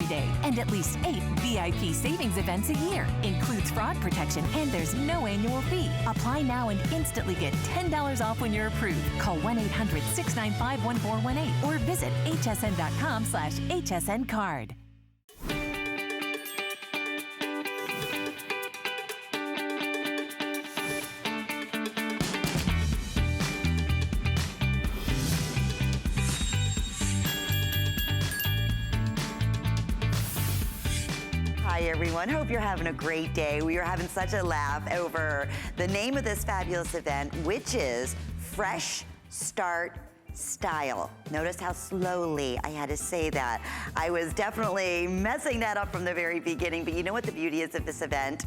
day. And at least 8 VIP savings events a year. Includes fraud protection and there's no annual fee. Apply now and instantly get $10 off when you're approved. Call 1-800-695-1418 or visit hsn.com/HSN card. Hi everyone, hope you're having a great day. We are having such a laugh over the name of this fabulous event, which is Fresh Start Style. Notice how slowly I had to say that. I was definitely messing that up from the very beginning, but you know what the beauty is of this event?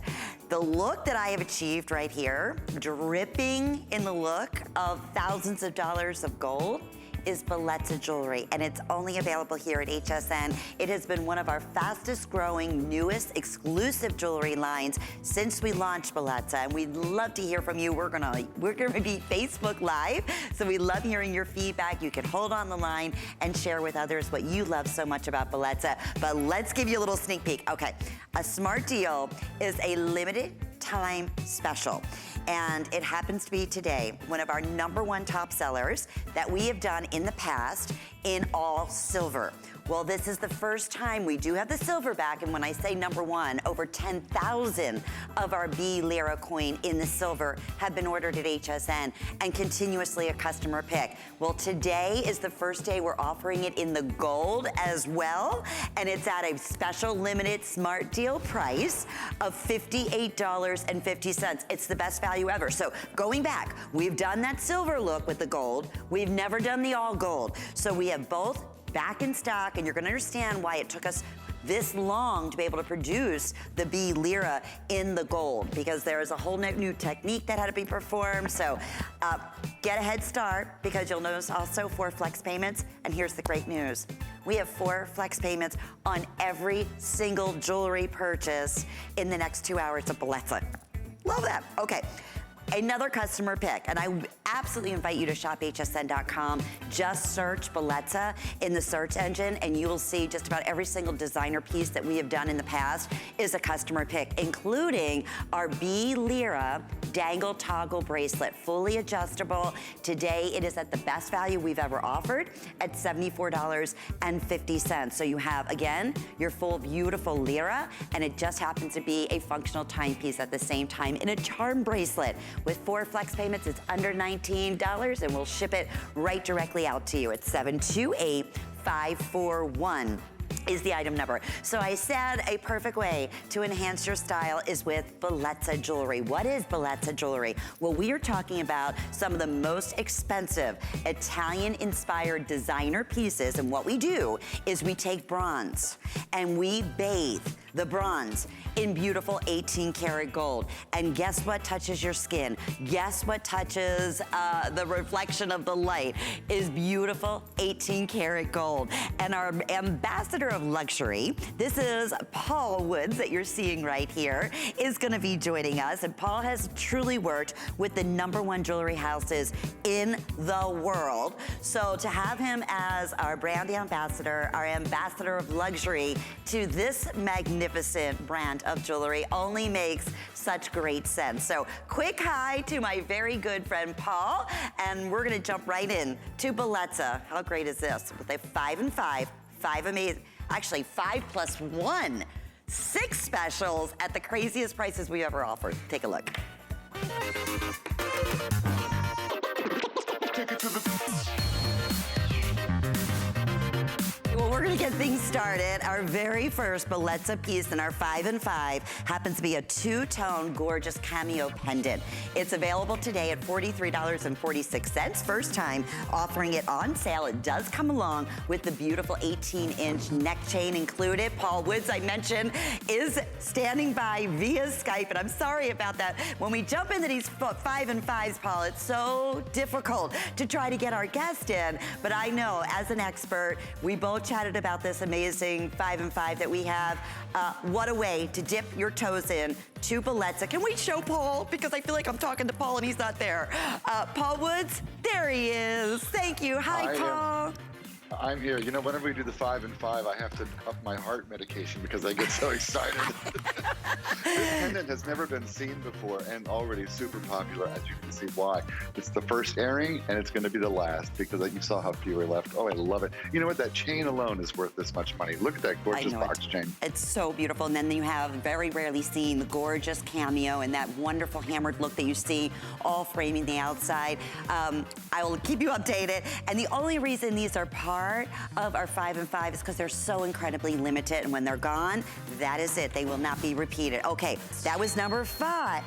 The look that I have achieved right here, dripping in the look of thousands of dollars of gold, is Bellezza jewelry, and it's only available here at HSN. It has been one of our fastest growing, newest exclusive jewelry lines since we launched Bellezza, and we'd love to hear from you. We're gonna be Facebook Live, so we love hearing your feedback. You can hold on the line and share with others what you love so much about Bellezza. But let's give you a little sneak peek. Okay, a smart deal is a limited time special. And it happens to be today, one of our #1 top sellers that we have done in the past in all silver. Well, this is the first time we do have the silver back, and when I say #1, over 10,000 of our B Lira coin in the silver have been ordered at HSN and continuously a customer pick. Well, today is the first day we're offering it in the gold as well, and it's at a special limited smart deal price of $58.50. It's the best value ever. So going back, we've done that silver look with the gold. We've never done the all gold. So we have both back in stock, and you're gonna understand why it took us this long to be able to produce the B Lira in the gold, because there is a whole new technique that had to be performed. So get a head start, because you'll notice also 4 flex payments. And here's the great news. We have 4 flex payments on every single jewelry purchase in the next 2 hours of Bellezza. Love that. Okay. Another customer pick, and I absolutely invite you to shop hsn.com. Just search Bellezza in the search engine, and you will see just about every single designer piece that we have done in the past is a customer pick, including our B Lira dangle toggle bracelet, fully adjustable. Today, it is at the best value we've ever offered at $74.50. So you have, again, your full beautiful Lira, and it just happens to be a functional timepiece at the same time in a charm bracelet. With 4 flex payments, it's under $19, and we'll ship it right directly out to you. It's 728-541. is the item number. So I said a perfect way to enhance your style is with Bellezza jewelry. What is Bellezza jewelry? Well, we are talking about some of the most expensive Italian-inspired designer pieces, and what we do is we take bronze and we bathe the bronze in beautiful 18 karat gold. And guess what touches your skin? Guess what touches the reflection of the light is beautiful 18 karat gold. And our ambassador of luxury, this is Paul Woods that you're seeing right here, is gonna be joining us. And Paul has truly worked with the #1 jewelry houses in the world. So to have him as our brand ambassador, our ambassador of luxury to this magnificent brand of jewelry only makes such great sense. So quick hi to my very good friend Paul, and we're gonna jump right in to Bellezza. How great is this? With a 5 and 5, 5 amazing, actually 5 plus 1, 6 specials at the craziest prices we ever offered. Take a look. Well, we're gonna get things started. Our very first Bellezza piece in our 5 and 5 happens to be a 2-tone gorgeous cameo pendant. It's available today at $43.46. First time offering it on sale. It does come along with the beautiful 18-inch neck chain included. Paul Woods, I mentioned, is standing by via Skype, and I'm sorry about that. When we jump into these 5 and 5s, Paul, it's so difficult to try to get our guest in, but I know as an expert, we both chatted about this amazing 5 and 5 that we have. What a way to dip your toes in to Bellezza. Can we show Paul? Because I feel like I'm talking to Paul and he's not there. Paul Woods, there he is. Thank you. Hi, Paul. I'm here. You know, whenever we do the 5 and 5, I have to up my heart medication because I get so excited. This pendant has never been seen before and already super popular, as you can see why. It's the first airing, and it's going to be the last because you saw how few are left. Oh, I love it. You know what? That chain alone is worth this much money. Look at that gorgeous box chain. It's so beautiful. And then you have very rarely seen the gorgeous cameo and that wonderful hammered look that you see all framing the outside. I will keep you updated. And the only reason these are part of our 5 and 5 is because they're so incredibly limited, and when they're gone, that is it. They will not be repeated. Okay, that was number 1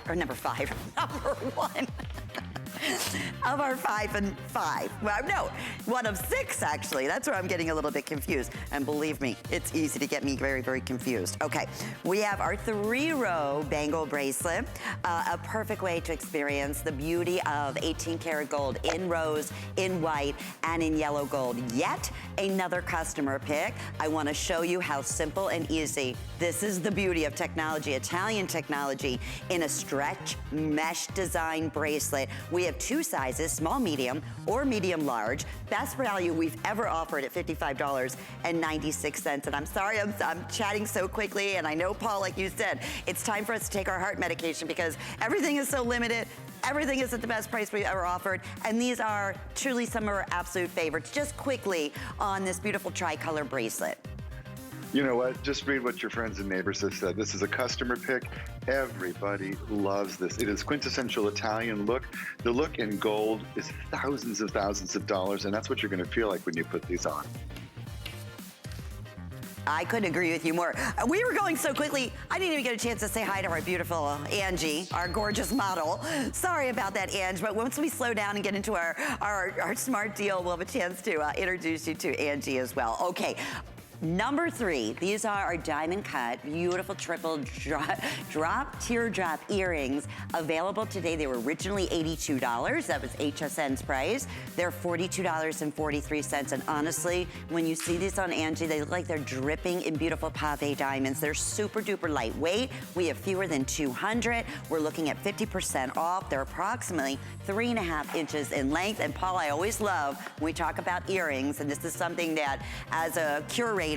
of our 5 and 5. Well, no, 1 of 6 actually. That's where I'm getting a little bit confused. And believe me, it's easy to get me very, very confused. Okay, we have our 3-row bangle bracelet, a perfect way to experience the beauty of 18 karat gold in rose, in white, and in yellow gold. Yet another customer pick. I want to show you how simple and easy. This is the beauty of technology, Italian technology, in a stretch mesh design bracelet. We have 2 sizes, small, medium, or medium large. Best value we've ever offered at $55.96. And I'm sorry I'm chatting so quickly, and I know, Paul, like you said, it's time for us to take our heart medication because everything is so limited. Everything is at the best price we've ever offered, and these are truly some of our absolute favorites. Just quickly on this beautiful tricolor bracelet. You know what? Just read what your friends and neighbors have said. This is a customer pick. Everybody loves this. It is quintessential Italian look. The look in gold is thousands of dollars, and that's what you're going to feel like when you put these on. I couldn't agree with you more. We were going so quickly, I didn't even get a chance to say hi to our beautiful Angie, our gorgeous model. Sorry about that, Ange, but once we slow down and get into our smart deal, we'll have a chance to introduce you to Angie as well. Okay. Number 3, these are our diamond cut, beautiful triple drop teardrop earrings available today. They were originally $82. That was HSN's price. They're $42.43. And honestly, when you see these on Angie, they look like they're dripping in beautiful pave diamonds. They're super duper lightweight. We have fewer than 200. We're looking at 50% off. They're approximately 3.5 inches in length. And Paul, I always love when we talk about earrings, and this is something that as a curator,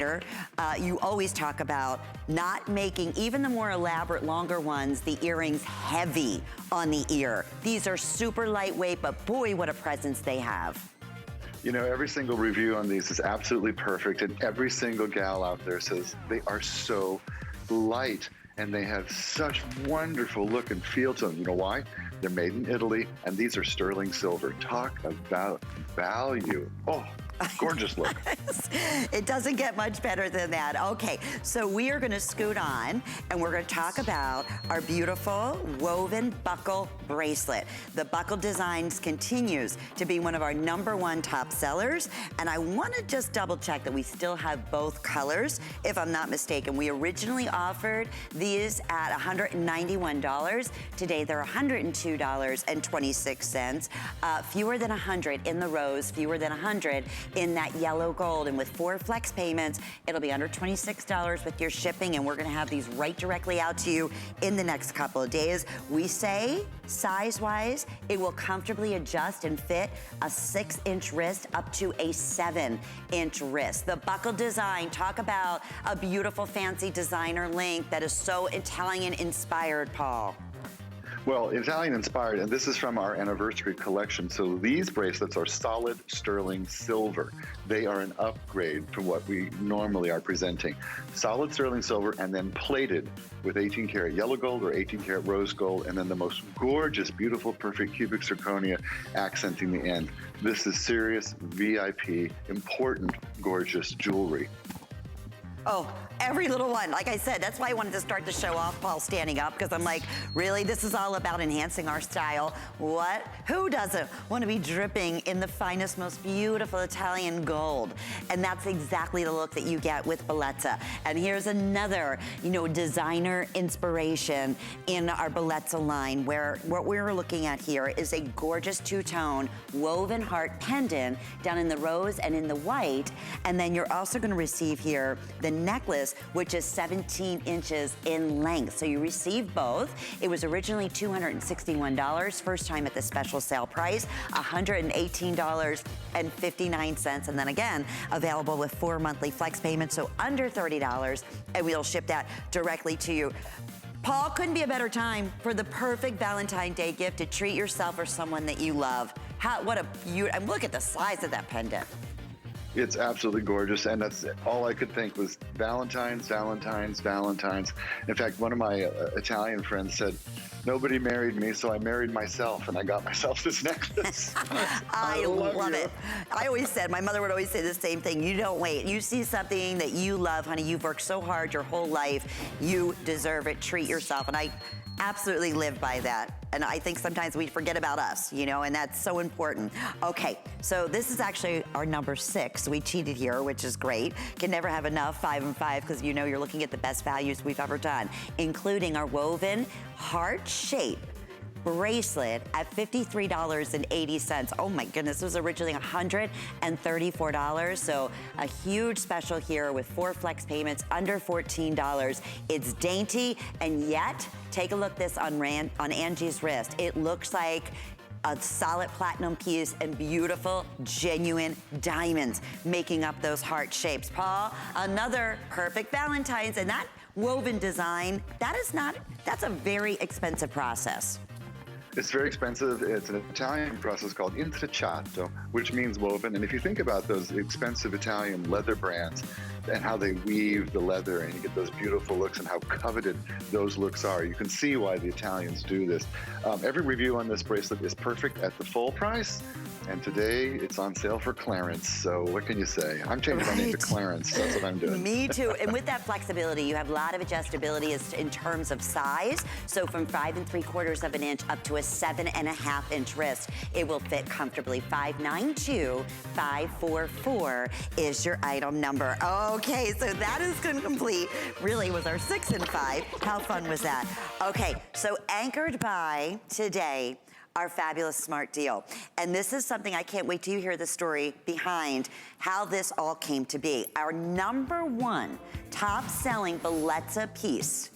you always talk about not making even the more elaborate, longer ones, the earrings heavy on the ear. These are super lightweight, but boy, what a presence they have. You know, every single review on these is absolutely perfect, and every single gal out there says they are so light, and they have such wonderful look and feel to them. You know why? They're made in Italy, and these are sterling silver. Talk about value. Oh, gorgeous look. It doesn't get much better than that. Okay, so we are gonna scoot on and we're gonna talk about our beautiful woven buckle bracelet. The buckle designs continues to be one of our #1 top sellers, and I wanna just double check that we still have both colors, if I'm not mistaken. We originally offered these at $191. Today they're $102.26. Fewer than 100 in the rose, fewer than 100 in that yellow gold, and with 4 flex payments, it'll be under $26 with your shipping, and we're gonna have these right directly out to you in the next couple of days. We say, size-wise, it will comfortably adjust and fit a 6-inch wrist up to a 7-inch wrist. The buckle design, talk about a beautiful fancy designer link that is so Italian-inspired, Paul. Well, Italian inspired, and this is from our anniversary collection. So these bracelets are solid sterling silver. They are an upgrade from what we normally are presenting. Solid sterling silver and then plated with 18 karat yellow gold or 18 karat rose gold, and then the most gorgeous, beautiful, perfect cubic zirconia accenting the end. This is serious VIP, important, gorgeous jewelry. Oh, every little one. Like I said, that's why I wanted to start the show off, Paul, standing up, because I'm like, really, this is all about enhancing our style. What? Who doesn't want to be dripping in the finest, most beautiful Italian gold? And that's exactly the look that you get with Bellezza. And here's another, designer inspiration in our Bellezza line, where what we're looking at here is a gorgeous 2-tone woven heart pendant down in the rose and in the white. And then you're also going to receive here the necklace, which is 17 inches in length. So you receive both. It was originally $261, first time at the special sale price, $118.59. And then again, available with 4 monthly flex payments, so under $30, and we'll ship that directly to you. Paul, couldn't be a better time for the perfect Valentine's Day gift to treat yourself or someone that you love. What a beauty, and look at the size of that pendant. It's absolutely gorgeous, and that's all I could think was Valentine's, Valentine's, Valentine's. In fact, one of my Italian friends said, nobody married me, so I married myself, and I got myself this necklace. I love it. I always said, my mother would always say the same thing, you don't wait. You see something that you love, honey, you've worked so hard your whole life, you deserve it, treat yourself, and I absolutely live by that. And I think sometimes we forget about us, you know, and that's so important. Okay, so this is actually our number 6. We cheated here, which is great. Can never have enough 5 and 5 because you know you're looking at the best values we've ever done, including our woven heart shape bracelet at $53.80. Oh my goodness, it was originally $134. So a huge special here with 4 flex payments under $14. It's dainty, and yet, take a look this on Angie's wrist. It looks like a solid platinum piece and beautiful, genuine diamonds making up those heart shapes. Paul, another perfect Valentine's, and that woven design, that's a very expensive process. It's very expensive. It's an Italian process called intrecciato, which means woven. And if you think about those expensive Italian leather brands and how they weave the leather and you get those beautiful looks and how coveted those looks are, you can see why the Italians do this. Every review on this bracelet is perfect at the full price. And today it's on sale for clearance. So what can you say? I'm changing my name to Clarence. That's what I'm doing. Me too. And with that flexibility, you have a lot of adjustability in terms of size. So from 5 3/4 of an inch up to a 7.5 inch wrist, it will fit comfortably. 592544 is your item number. Okay, so that is going to complete, really, was our 6 and 5. How fun was that? Okay, so anchored by today, our fabulous smart deal. And this is something I can't wait till you hear the story behind how this all came to be. Our number 1 top selling Bellezza piece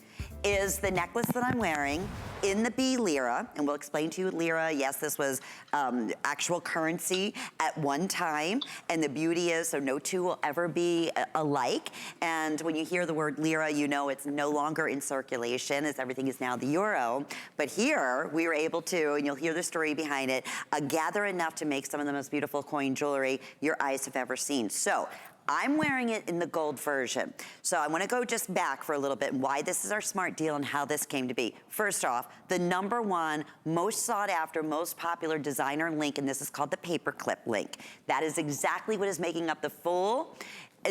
is the necklace that I'm wearing in the B lira, and we'll explain to you lira. Yes, this was actual currency at one time, and the beauty is, so no two will ever be alike. And when you hear the word lira, you know it's no longer in circulation, as everything is now the euro. But here, we were able to, and you'll hear the story behind it, gather enough to make some of the most beautiful coin jewelry your eyes have ever seen. So I'm wearing it in the gold version. So I wanna go just back for a little bit and why this is our smart deal and how this came to be. First off, the number 1 most sought after, most popular designer link, and this is called the paperclip link. That is exactly what is making up the full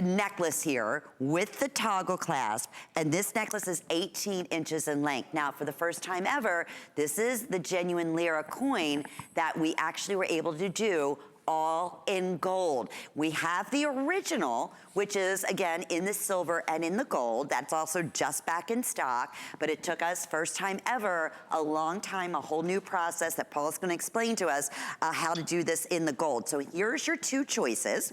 necklace here with the toggle clasp, and this necklace is 18 inches in length. Now, for the first time ever, this is the genuine lira coin that we actually were able to do all in gold. We have the original, which is, again, in the silver and in the gold. That's also just back in stock, but it took us, first time ever, a long time, a whole new process that Paul's gonna explain to us how to do this in the gold. So here's your 2 choices.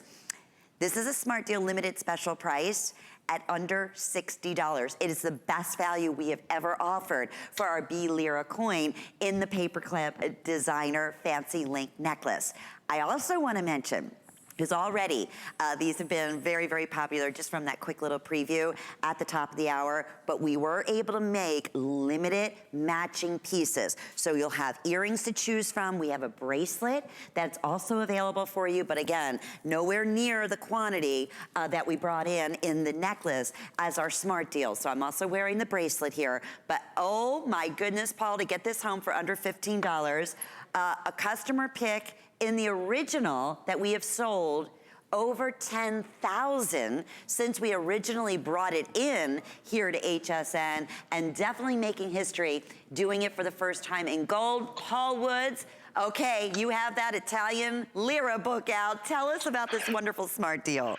This is a smart deal limited special price at under $60. It is the best value we have ever offered for our B lira coin in the paperclip designer fancy link necklace. I also want to mention, because already these have been very, very popular just from that quick little preview at the top of the hour, but we were able to make limited matching pieces. So you'll have earrings to choose from. We have a bracelet that's also available for you, but again, nowhere near the quantity that we brought in the necklace as our smart deal. So I'm also wearing the bracelet here, but oh my goodness, Paul, to get this home for under $15, a customer pick in the original that we have sold over 10,000 since we originally brought it in here to HSN, and definitely making history doing it for the first time in gold. Paul Woods, okay, you have that Italian lira book out. Tell us about this wonderful smart deal.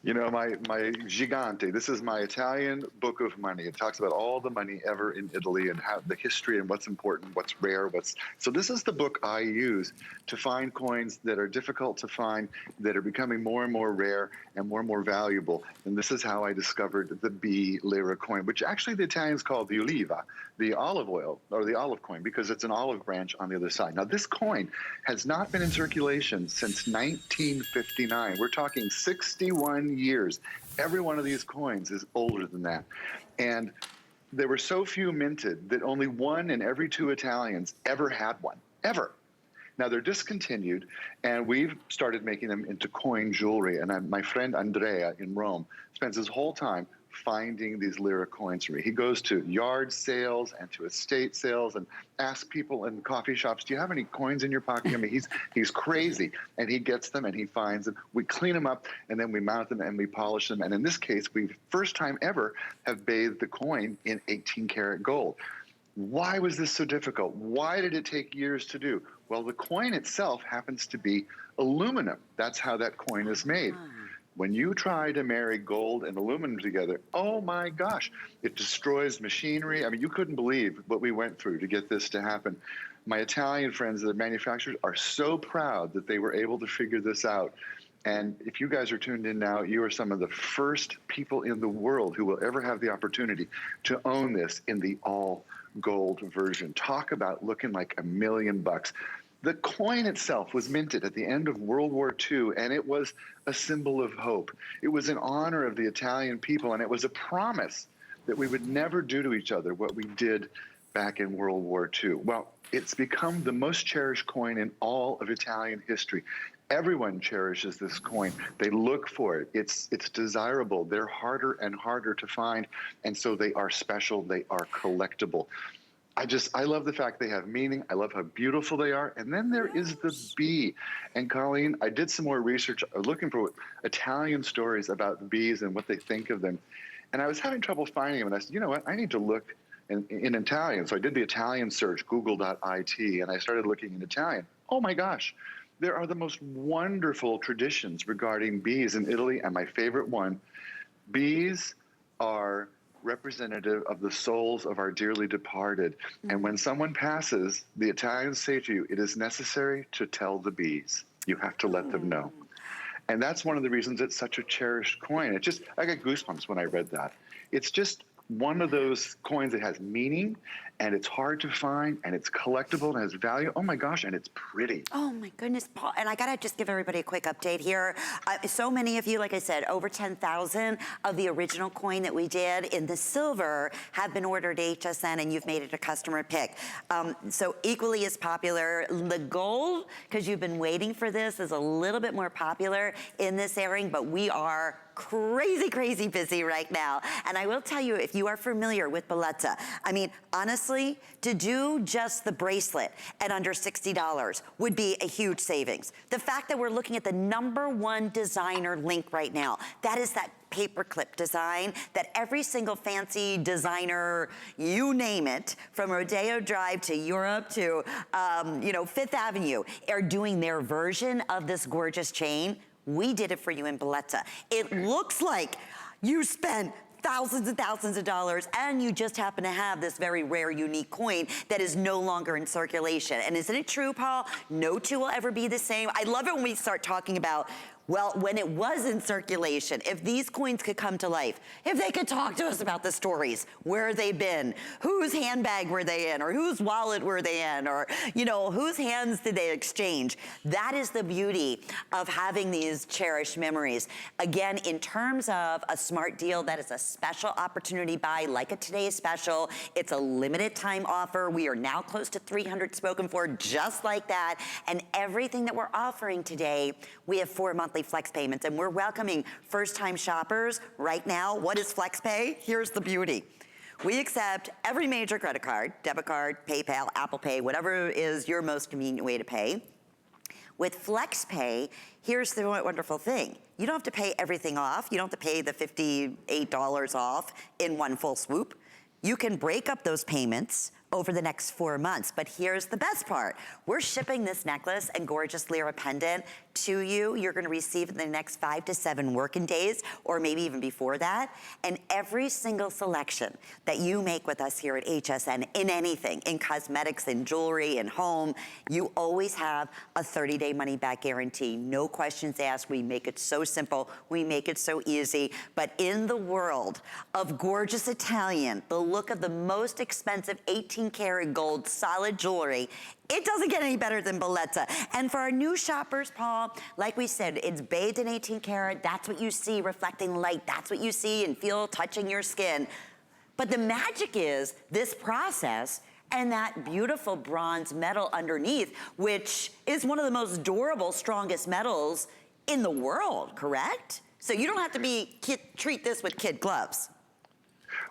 You know, my Gigante, this is my Italian book of money. It talks about all the money ever in Italy and how the history and what's important, what's rare, so this is the book I use to find coins that are difficult to find, that are becoming more and more rare and more valuable. And this is how I discovered the B lira coin, which actually the Italians call the oliva, the olive oil, or the olive coin, because it's an olive branch on the other side. Now, this coin has not been in circulation since 1959. We're talking 61 years. Every one of these coins is older than that. And there were so few minted that only 1 in every 2 Italians ever had one, ever. Now they're discontinued, and we've started making them into coin jewelry. And my friend Andrea in Rome spends his whole time finding these lira coins for me. He goes to yard sales and to estate sales and asks people in coffee shops, do you have any coins in your pocket? I mean, he's crazy, and he gets them and he finds them. We clean them up, and then we mount them and we polish them. And in this case, we first time ever have bathed the coin in 18 karat gold. Why was this so difficult? Why did it take years to do? Well, the coin itself happens to be aluminum. That's how that coin is made. When you try to marry gold and aluminum together, oh my gosh, it destroys machinery. I mean, you couldn't believe what we went through to get this to happen. My Italian friends, the manufacturers, are so proud that they were able to figure this out. And if you guys are tuned in now, you are some of the first people in the world who will ever have the opportunity to own this in the all gold version. Talk about looking like $1 million. The coin itself was minted at the end of World War II, and it was a symbol of hope. It was in honor of the Italian people, and it was a promise that we would never do to each other what we did back in World War II. Well, it's become the most cherished coin in all of Italian history. Everyone cherishes this coin. They look for it. It's desirable. They're harder and harder to find, and so they are special. They are collectible. I love the fact they have meaning. I love how beautiful they are. And then there is the bee. And Colleen, I did some more research looking for Italian stories about bees and what they think of them. And I was having trouble finding them. And I said, you know what? I need to look in Italian. So I did the Italian search, google.it, and I started looking in Italian. Oh my gosh. There are the most wonderful traditions regarding bees in Italy. And my favorite one, bees are representative of the souls of our dearly departed. And when someone passes, the Italians say to you, it is necessary to tell the bees. You have to let them know. And that's one of the reasons it's such a cherished coin. I got goosebumps when I read that. It's just one of those coins that has meaning, and it's hard to find, and it's collectible, and has value. Oh my gosh, and it's pretty. Oh my goodness, Paul. And I gotta just give everybody a quick update here. So many of you, like I said, over 10,000 of the original coin that we did in the silver have been ordered HSN, and you've made it a customer pick. So equally as popular, the gold, because you've been waiting for this, is a little bit more popular in this airing, but we are crazy busy right now. And I will tell you, if you are familiar with Bellezza, I mean, honestly, to do just the bracelet at under $60 would be a huge savings. The fact that we're looking at the #1 designer link right now, that is that paperclip design that every single fancy designer, you name it, from Rodeo Drive to Europe to, Fifth Avenue, are doing their version of this gorgeous chain. We did it for you in Bellezza. It looks like you spent thousands and thousands of dollars, and you just happen to have this very rare, unique coin that is no longer in circulation. And isn't it true, Paul? No two will ever be the same. I love it when we start talking about, well, when it was in circulation, if these coins could come to life, if they could talk to us about the stories, where they've been, whose handbag were they in, or whose wallet were they in, or, whose hands did they exchange? That is the beauty of having these cherished memories. Again, in terms of a smart deal, that is a special opportunity buy, like a today's special. It's a limited time offer. We are now close to 300 spoken for, just like that. And everything that we're offering today, we have 4 monthly flex payments, and we're welcoming first-time shoppers right now. What is FlexPay? Here's the beauty. We accept every major credit card, debit card, PayPal, Apple Pay, whatever is your most convenient way to pay. With FlexPay, here's the wonderful thing. You don't have to pay everything off. You don't have to pay the $58 off in one full swoop. You can break up those payments over the next 4 months. But here's the best part. We're shipping this necklace and gorgeous Lyra pendant to you. You're gonna receive it in the next 5 to 7 working days, or maybe even before that. And every single selection that you make with us here at HSN, in anything, in cosmetics, in jewelry, in home, you always have a 30-day money-back guarantee. No questions asked. We make it so simple. We make it so easy. But in the world of gorgeous Italian, the look of the most expensive 18-karat gold solid jewelry, it doesn't get any better than Bellezza. And for our new shoppers, Paul, like we said, it's bathed in 18 karat. That's what you see reflecting light. That's what you see and feel touching your skin. But the magic is this process and that beautiful bronze metal underneath, which is one of the most durable, strongest metals in the world, correct? So you don't have to treat this with kid gloves.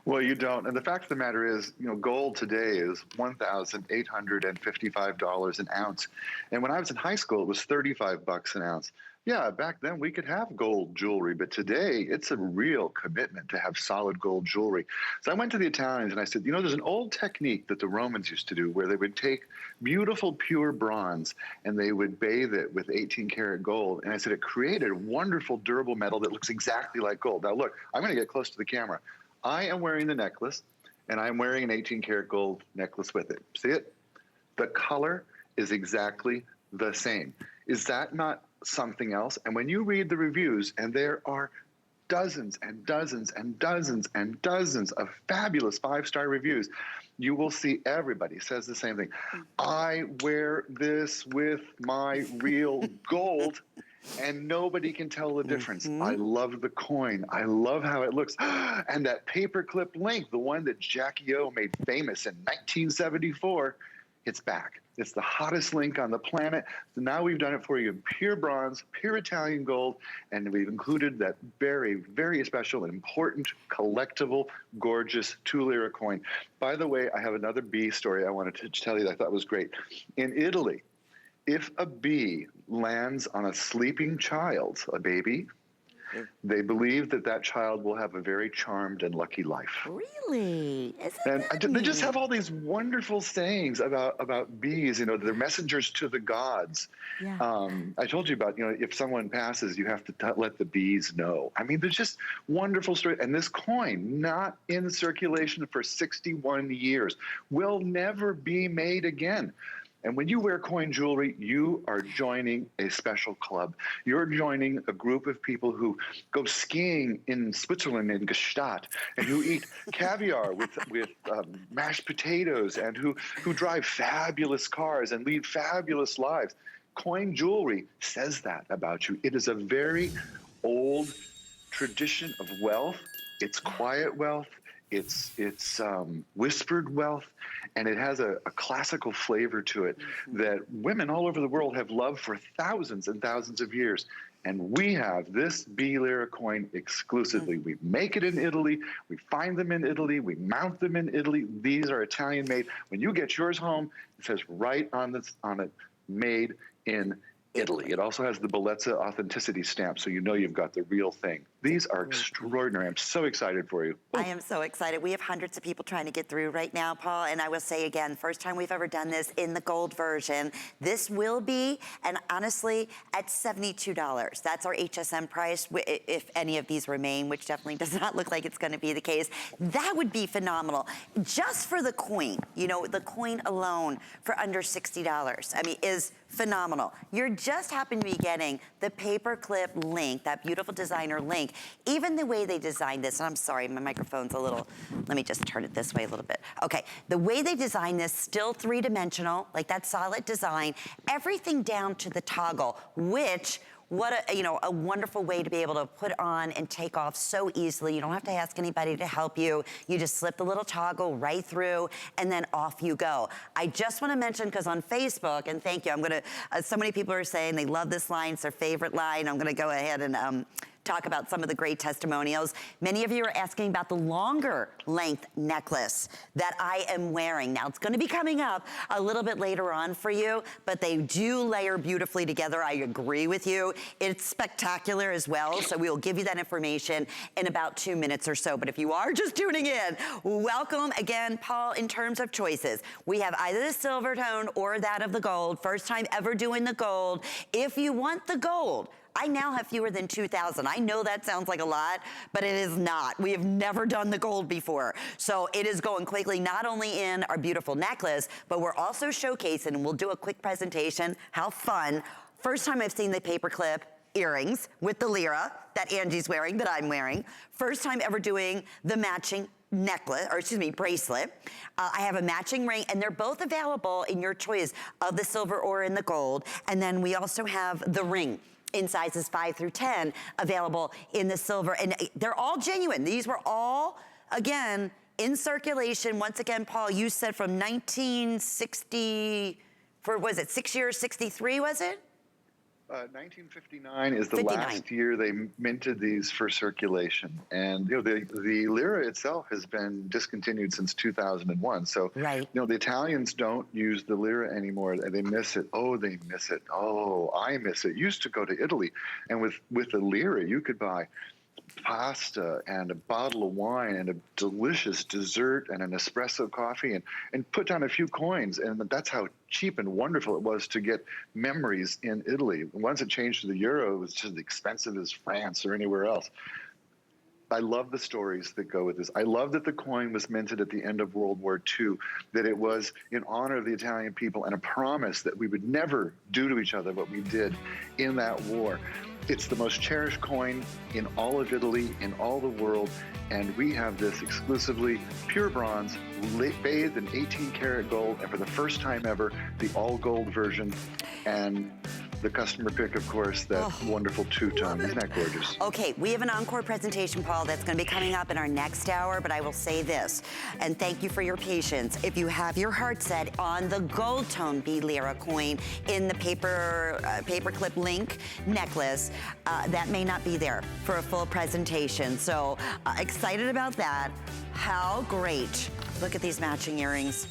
Well, you don't. And the fact of the matter is, you know, gold today is $1,855 an ounce. And when I was in high school, it was 35 bucks an ounce. Yeah, back then we could have gold jewelry, but today it's a real commitment to have solid gold jewelry. So I went to the Italians and I said, you know, there's an old technique that the Romans used to do where they would take beautiful pure bronze and they would bathe it with 18 karat gold. And I said, it created a wonderful durable metal that looks exactly like gold. Now look, I'm going to get close to the camera. I am wearing the necklace, and I'm wearing an 18 karat gold necklace with it. See it? The color is exactly the same. Is that not something else? And when you read the reviews, and there are dozens and dozens and dozens and dozens of fabulous 5-star reviews, you will see everybody says the same thing. I wear this with my real gold, and nobody can tell the difference. I love the coin. I love how it looks. And that paperclip link, the one that Jackie O made famous in 1974, it's back. It's the hottest link on the planet. So now we've done it for you in pure bronze, pure Italian gold, and we've included that very, very special and important, collectible, gorgeous 2 lira coin. By the way, I have another bee story I wanted to tell you that I thought was great. In Italy, if a bee lands on a sleeping child, a baby, they believe that that child will have a very charmed and lucky life. Really? And they just have all these wonderful sayings about bees. You know, they're messengers to the gods. Yeah. I told you about, you know, if someone passes, you have to let the bees know. I mean, there's just wonderful stories. And this coin, not in circulation for 61 years, will never be made again. And when you wear coin jewelry, you are joining a special club. You're joining a group of people who go skiing in Switzerland in Gstaad, and who eat caviar with mashed potatoes, and who drive fabulous cars and lead fabulous lives. Coin jewelry says that about you. It is a very old tradition of wealth. It's quiet wealth. It's whispered wealth, and it has a classical flavor to it that women all over the world have loved for thousands and thousands of years. And we have this B lira coin exclusively. We make it in Italy. We find them in Italy. We mount them in Italy. These are Italian made. When you get yours home, it says right on it, made in Italy. It also has the Bellezza authenticity stamp, so you know you've got the real thing. These are extraordinary. I'm so excited for you. I am so excited. We have hundreds of people trying to get through right now, Paul, and I will say again, first time we've ever done this in the gold version. This will be, and honestly, at $72. That's our HSN price, if any of these remain, which definitely does not look like it's gonna be the case. That would be phenomenal. Just for the coin, you know, the coin alone for under $60, I mean, is phenomenal. You're just happen to be getting the paperclip link, that beautiful designer link. Even the way they designed this, and I'm sorry, my microphone's a little, let me just turn it this way a little bit. Okay, the way they designed this, still 3-dimensional, like that solid design, everything down to the toggle, which, what a, you know, a wonderful way to be able to put on and take off so easily. You don't have to ask anybody to help you. You just slip the little toggle right through, and then off you go. I just want to mention, because on Facebook, and thank you, I'm going to, so many people are saying they love this line, it's their favorite line. I'm going to go ahead and talk about some of the great testimonials. Many of you are asking about the longer length necklace that I am wearing. Now, it's gonna be coming up a little bit later on for you, but they do layer beautifully together. I agree with you. It's spectacular as well, so we will give you that information in about 2 minutes or so. But if you are just tuning in, welcome. Again, Paul, in terms of choices, we have either the silver tone or that of the gold. First time ever doing the gold. If you want the gold, I now have fewer than 2,000. I know that sounds like a lot, but it is not. We have never done the gold before. So it is going quickly, not only in our beautiful necklace, but we're also showcasing, and we'll do a quick presentation. How fun. First time I've seen the paperclip earrings with the lira that Angie's wearing, that I'm wearing. First time ever doing the matching necklace, or excuse me, bracelet. I have a matching ring, and they're both available in your choice of the silver or in the gold. And then we also have the ring in sizes 5 through 10 available in the silver, and they're all genuine. These were all, again, in circulation. Once again, Paul, you said from 1960, for, was it 6 years, 63, was it? 1959 is the last year they minted these for circulation. And, you know, the lira itself has been discontinued since 2001. So, right. You know, the Italians don't use the lira anymore. They miss it. Oh, they miss it. Oh, I miss it. Used to go to Italy, and with the lira, you could buy pasta and a bottle of wine and a delicious dessert and an espresso coffee and put down a few coins. And that's how cheap and wonderful it was to get memories in Italy. Once it changed to the euro, it was just as expensive as France or anywhere else. I love the stories that go with this. I love that the coin was minted at the end of World War II, that it was in honor of the Italian people and a promise that we would never do to each other what we did in that war. It's the most cherished coin in all of Italy, in all the world, and we have this exclusively pure bronze, bathed in 18-karat gold, and for the first time ever, the all-gold version, and the customer pick, of course, that wonderful two-tone. Isn't that gorgeous? Okay, we have an encore presentation, Paul, that's going to be coming up in our next hour, but I will say this, and thank you for your patience. If you have your heart set on the gold tone bead lira coin in the paperclip link necklace, that may not be there for a full presentation. So excited about that. How great. Look at these matching earrings.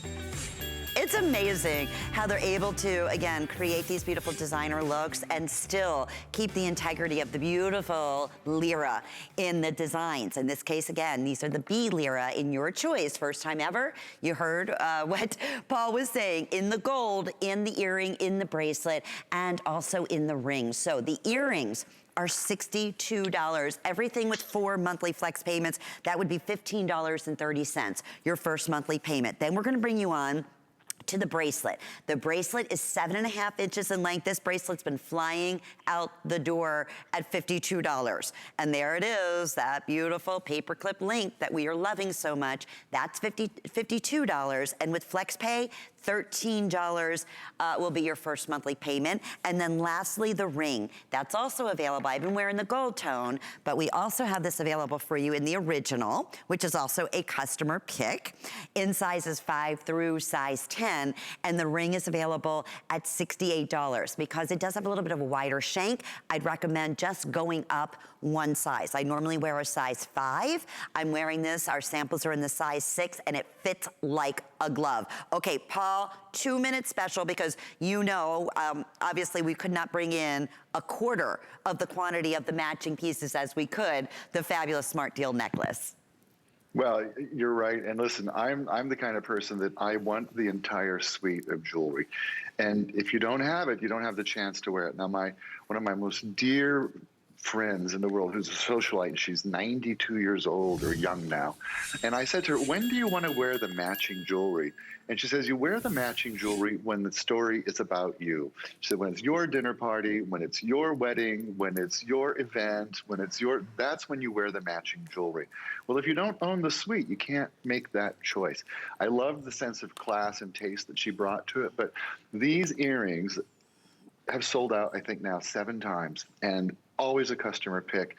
It's amazing how they're able to, again, create these beautiful designer looks and still keep the integrity of the beautiful lira in the designs. In this case, again, these are the bead lira in your choice. First time ever, you heard what Paul was saying, in the gold, in the earring, in the bracelet, and also in the ring. So the earrings are $62. Everything with 4 monthly flex payments, that would be $15.30, your first monthly payment. Then we're gonna bring you on to the bracelet. The bracelet is 7.5 inches in length. This bracelet's been flying out the door at $52. And there it is, that beautiful paperclip link that we are loving so much. That's $52. And with FlexPay, $13 will be your first monthly payment. And then lastly, the ring. That's also available. I've been wearing the gold tone, but we also have this available for you in the original, which is also a customer pick, in sizes 5 through size 10. And the ring is available at $68. Because it does have a little bit of a wider shank, I'd recommend just going up one size. I normally wear a size 5. I'm wearing this, our samples are in the size 6, and it fits like a glove. Okay, Paul, 2-minute special, because you know, obviously we could not bring in a quarter of the quantity of the matching pieces as we could the fabulous Smart Deal necklace. Well, you're right. And listen, I'm the kind of person that I want the entire suite of jewelry. And if you don't have it, you don't have the chance to wear it. Now, one of my most dear friends in the world who's a socialite, and she's 92 years old, or young now. And I said to her, when do you want to wear the matching jewelry? And she says, you wear the matching jewelry when the story is about you. She said, when it's your dinner party, when it's your wedding, when it's your event, that's when you wear the matching jewelry. Well, if you don't own the suite, you can't make that choice. I love the sense of class and taste that she brought to it, but these earrings have sold out, I think now 7 times, and always a customer pick.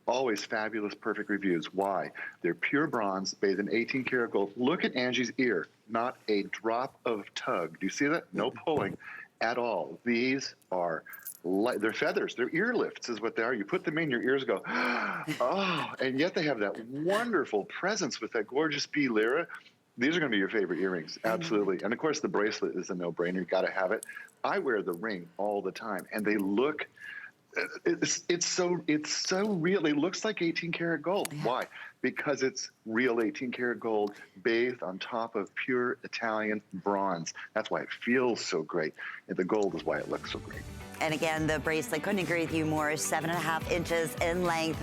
Always fabulous, perfect reviews. Why? They're pure bronze, bathed in 18-karat gold. Look at Angie's ear. Not a drop of tug. Do you see that? No pulling at all. These are they're feathers. They're ear lifts is what they are. You put them in, your ears go, oh, and yet they have that wonderful presence with that gorgeous bee lyra. These are going to be your favorite earrings, absolutely. And of course, the bracelet is a no-brainer. You got to have it. I wear the ring all the time, and they look. It's so real. It looks like 18 karat gold. Yeah. Why? Because it's real 18 karat gold bathed on top of pure Italian bronze. That's why it feels so great. And the gold is why it looks so great. And again, the bracelet, couldn't agree with you more, 7.5 inches in length.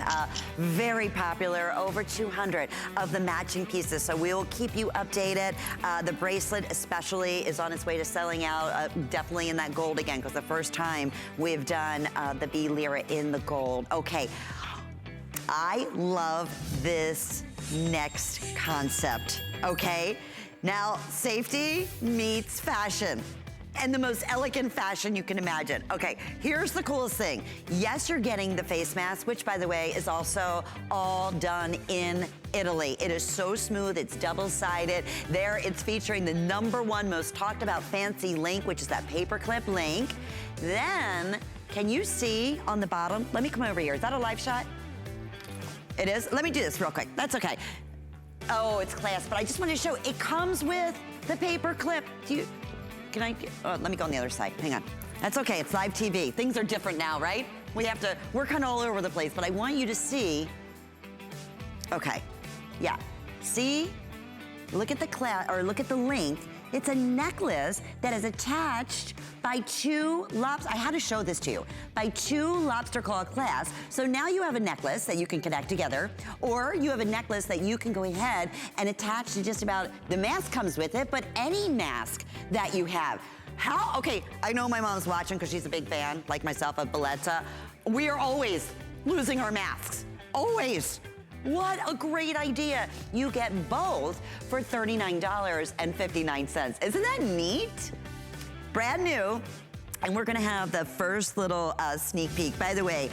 Very popular, over 200 of the matching pieces. So we will keep you updated. The bracelet especially is on its way to selling out, definitely in that gold again, because the first time we've done the bee lyra in the gold. Okay, I love this next concept, okay? Now, safety meets fashion. And the most elegant fashion you can imagine. Okay, here's the coolest thing. Yes, you're getting the face mask, which by the way is also all done in Italy. It is so smooth, it's double-sided. There, it's featuring the #1 most talked about fancy link, which is that paperclip link. Then, can you see on the bottom? Let me come over here. Is that a live shot? It is? Let me do this real quick. That's okay. Oh, it's class, but I just wanted to show, it comes with the paperclip. Can I, let me go on the other side, hang on. That's okay, it's live TV. Things are different now, right? We're kind of all over the place, but I want you to see, okay, yeah. See, look at the length. It's a necklace that is attached by 2 I had to show this to you, by 2 lobster claw clasps. So now you have a necklace that you can connect together, or you have a necklace that you can go ahead and attach to just about, the mask comes with it, but any mask that you have. Okay, I know my mom's watching because she's a big fan, like myself, of Bellezza. We are always losing our masks, always. What a great idea. You get both for $39.59. Isn't that neat? Brand new. And we're gonna have the first little sneak peek. By the way,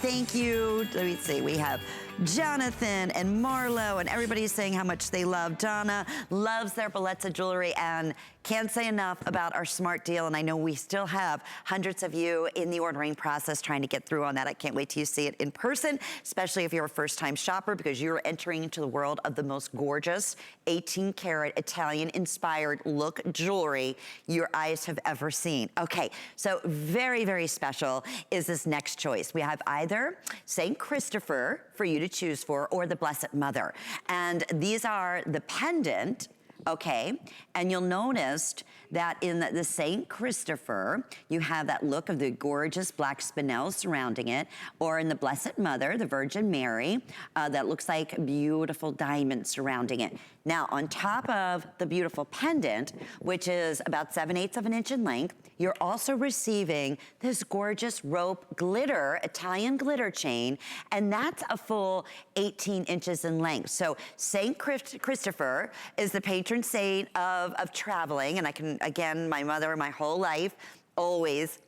thank you. Let me see, we have Jonathan and Marlo, and everybody's saying how much they love. Donna loves their Bellezza jewelry and can't say enough about our smart deal. And I know we still have hundreds of you in the ordering process trying to get through on that. I can't wait till you see it in person, especially if you're a first-time shopper, because you're entering into the world of the most gorgeous 18 karat Italian-inspired look jewelry your eyes have ever seen. Okay, so very, very special is this next choice. We have either St. Christopher for you to choose for, or the Blessed Mother. And these are the pendant, okay? And you'll notice that in the St. Christopher, you have that look of the gorgeous black spinel surrounding it, or in the Blessed Mother, the Virgin Mary, that looks like beautiful diamonds surrounding it. Now, on top of the beautiful pendant, which is about 7/8 of an inch in length, you're also receiving this gorgeous rope glitter, Italian glitter chain, and that's a full 18 inches in length. So St. Christopher is the patron saint of traveling, and I can, again, my mother my whole life always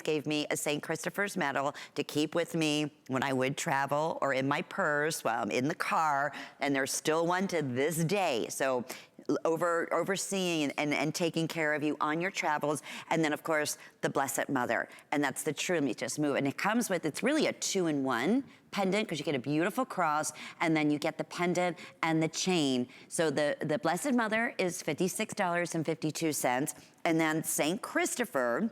gave me a St. Christopher's medal to keep with me when I would travel, or in my purse while I'm in the car, and there's still one to this day. So overseeing and taking care of you on your travels. And then of course, the Blessed Mother. And that's the true, let me just move. And it comes with, it's really a 2-in-1 pendant, because you get a beautiful cross, and then you get the pendant and the chain. So the Blessed Mother is $56.52. And then St. Christopher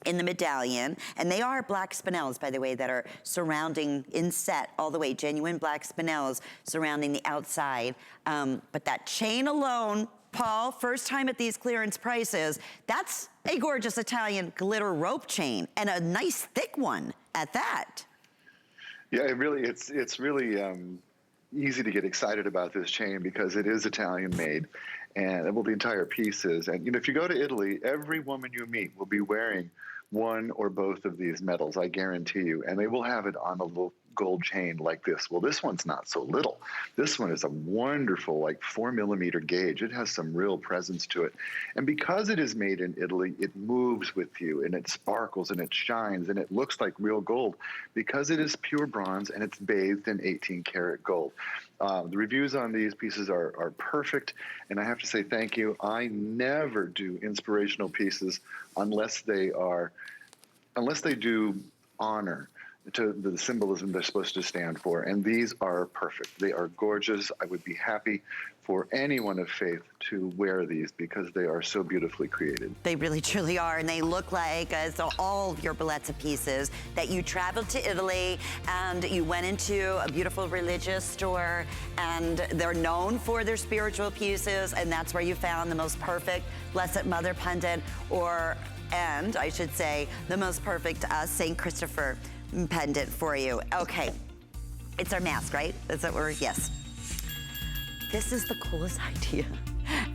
in the medallion, and they are black spinels, by the way, that are surrounding, inset all the way, genuine black spinels surrounding the outside. But that chain alone, Paul, first time at these clearance prices, that's a gorgeous Italian glitter rope chain, and a nice thick one at that. Yeah, it's really easy to get excited about this chain because it is Italian made, and well, the entire piece is. And you know, if you go to Italy, every woman you meet will be wearing one or both of these medals, I guarantee you, and they will have it on a little gold chain like this. Well, this one's not so little. This one is a wonderful, like 4mm gauge. It has some real presence to it. And because it is made in Italy, it moves with you, and it sparkles, and it shines, and it looks like real gold because it is pure bronze and it's bathed in 18 karat gold. The reviews on these pieces are perfect, and I have to say thank you. I never do inspirational pieces unless they are unless they do honor to the symbolism they're supposed to stand for. And these are perfect. They are gorgeous. I would be happy for anyone of faith to wear these because they are so beautifully created. They really truly are, and they look like, as all of your Bellezza pieces, that you traveled to Italy and you went into a beautiful religious store, and they're known for their spiritual pieces, and that's where you found the most perfect Blessed Mother pendant, and I should say, the most perfect St. Christopher pendant for you. Okay, it's our mask, right? Is that where, yes. This is the coolest idea.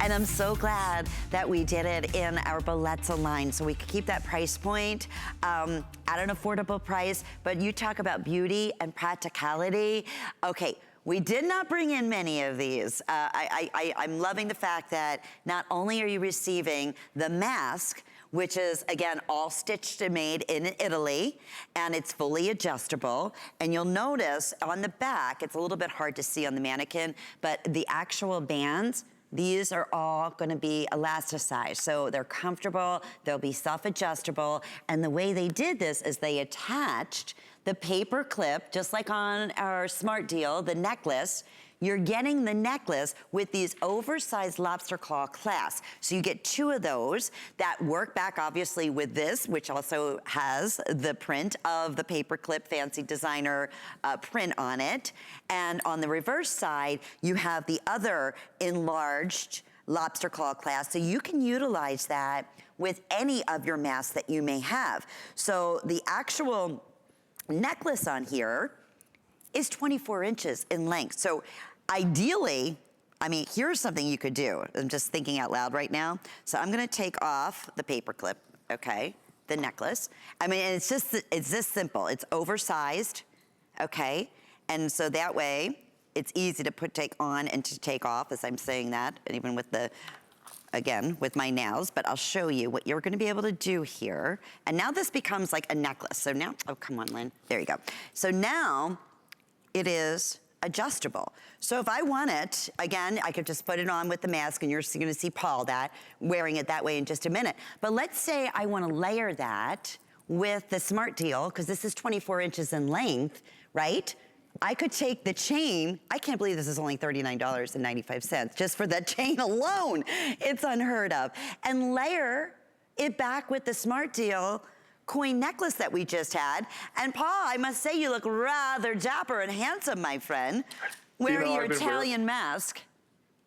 And I'm so glad that we did it in our Bellezza line so we could keep that price point at an affordable price. But you talk about beauty and practicality. Okay, we did not bring in many of these. I'm loving the fact that not only are you receiving the mask, which is, again, all stitched and made in Italy, and it's fully adjustable. And you'll notice on the back, it's a little bit hard to see on the mannequin, but the actual bands, these are all gonna be elasticized. So they're comfortable, they'll be self-adjustable, and the way they did this is they attached the paper clip, just like on our Smart Deal, the necklace. You're getting the necklace with these oversized lobster claw clasps. So you get 2 of those that work back obviously with this, which also has the print of the paperclip fancy designer print on it. And on the reverse side, you have the other enlarged lobster claw clasp. So you can utilize that with any of your masks that you may have. So the actual necklace on here is 24 inches in length. So ideally, I mean, here's something you could do. I'm just thinking out loud right now. So I'm gonna take off the paper clip, okay? The necklace. I mean, it's this simple. It's oversized, okay? And so that way, it's easy to take on and to take off as I'm saying that, and even with the, again, with my nails, but I'll show you what you're gonna be able to do here. And now this becomes like a necklace. So now, oh, come on, Lynn. There you go. So now, it is adjustable. So if I want it, again, I could just put it on with the mask, and you're gonna see Paul wearing it that way in just a minute. But let's say I wanna layer that with the Smart Deal, because this is 24 inches in length, right? I could take the chain, I can't believe this is only $39.95, just for the chain alone. It's unheard of. And layer it back with the Smart Deal coin necklace that we just had. And Paul, I must say you look rather dapper and handsome, my friend, wearing your Italian mask.